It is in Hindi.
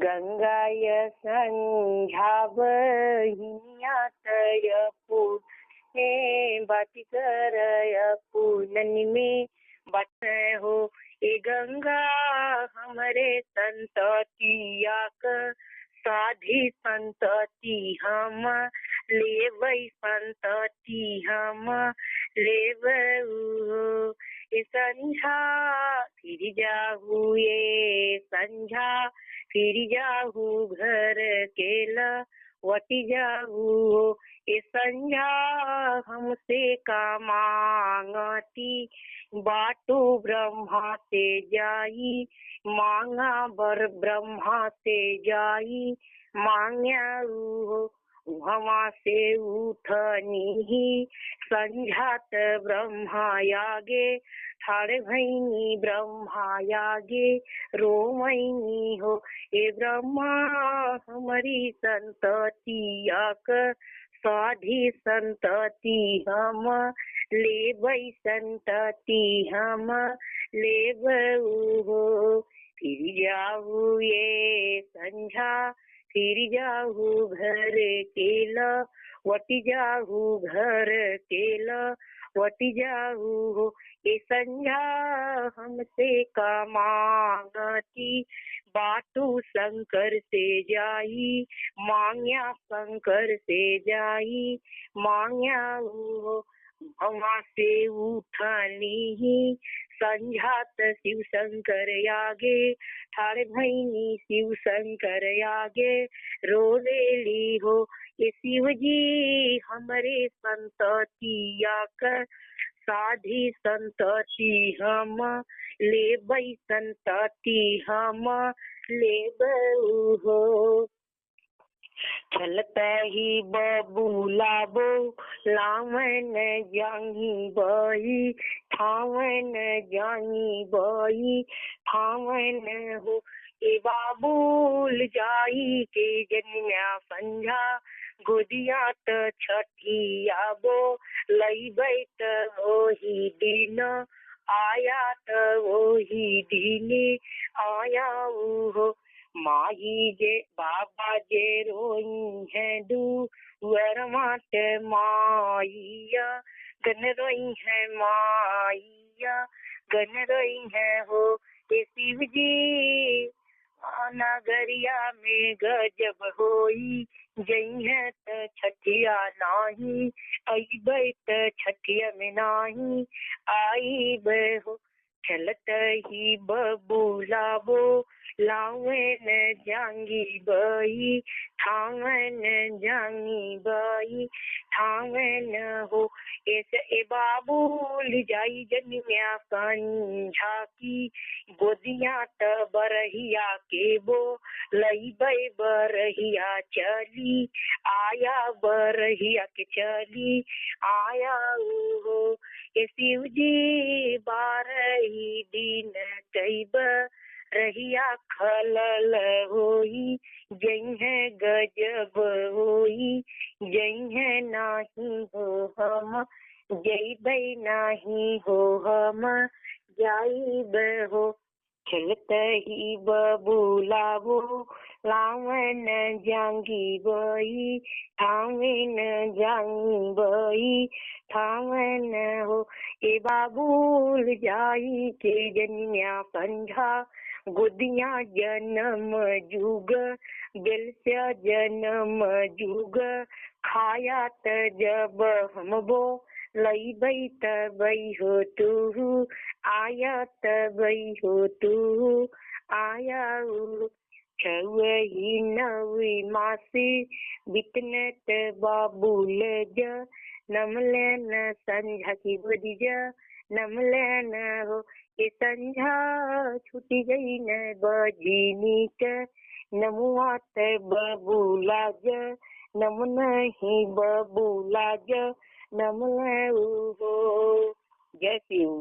गंगाय संझा बहिनियातय पुणे बाती करय पुननि में बट हो। ए गंगा हमरे संततिया क साधी संतति हम लेवई संतति हम लेवऊ। ए संझा फिर जाहू ये संझा फिर जाहू घर केला वटी जाहू। ए संझा हमसे का मांगती बाटू ब्रह्मा से जाई मांगा बर ब्रह्मा से जाई मांग्याऊ। वहाँ से उठनी ही संझात ब्रह्मा यागे ठाड़े भैनी ब्रह्मा यागे रोमैनी हो। ए ब्रह्मा हमारी संततिया क साधी संतति हम लेवई संतति हम लेवऊ हो। फिर जाऊ ये संझा फिर जाहू घर केला वटी जाहू घर केला वटी जाहू हो। ए संझा हमसे का मांगती बाटू शंकर से जाई मांग्या शंकर से जाई मांग्याऊ। वहाँ से उठनी ही संझात शिव शंकर यागे ठाड़ भैनी शिव शंकर यागे रोवेली हो। ये शिव जी हमरे संततिया क साधी संतति हम लेबई संतति हम लेबऊ हो। चलते ही बबूलाबो लावन जाही बही ठावन जाही बही ठावन हो। ए बाबूल जाई के जन्या संझा गोदिया त छठियाबो लई बैठ ओही दिन आया त ओही दिन आया हो। माही जे बाबा जे रोई है वर माट माइया गन रोई है माइया गन रोई है हो। ए शिव जी नगरिया में गजब होई जई है त छठिया नाही आई त छठिया में नाही आई हो। चलत ही बबूलाबो लावन जांगी बई ठावन जांगी बई ठावन हो। ऐसे ए बाबूल जाई जन्या संझा की गोदिया त बरहिया के बो लई बई बरहिया चली आया बरहिया के चली आया हो। ए शिव जी 12 दिन कैब रहिया खलल होई जई है गजब होई जई है नाही हो हम जईबई नाही हो हम जाइब हो। चलते ही बबूलाबो लावन जांगी बई ठावन जांगी बई ठावन हो। ए बाबूल जाई के जन्या संझा गोदिया जन्म जुग बेलस्या जन्म जुग खाया त जब हम बो लई बई तबई हो तू आया तबई हो तू आया। छवही नवी मासी बितनत बाबूल ज नमलन संझा की बदी ज नमलन हो। ए संझा छुटी गई न बजीनी क नमुआत बबूला ज नम नहीं बबूला ज नमल हो। जय शिव।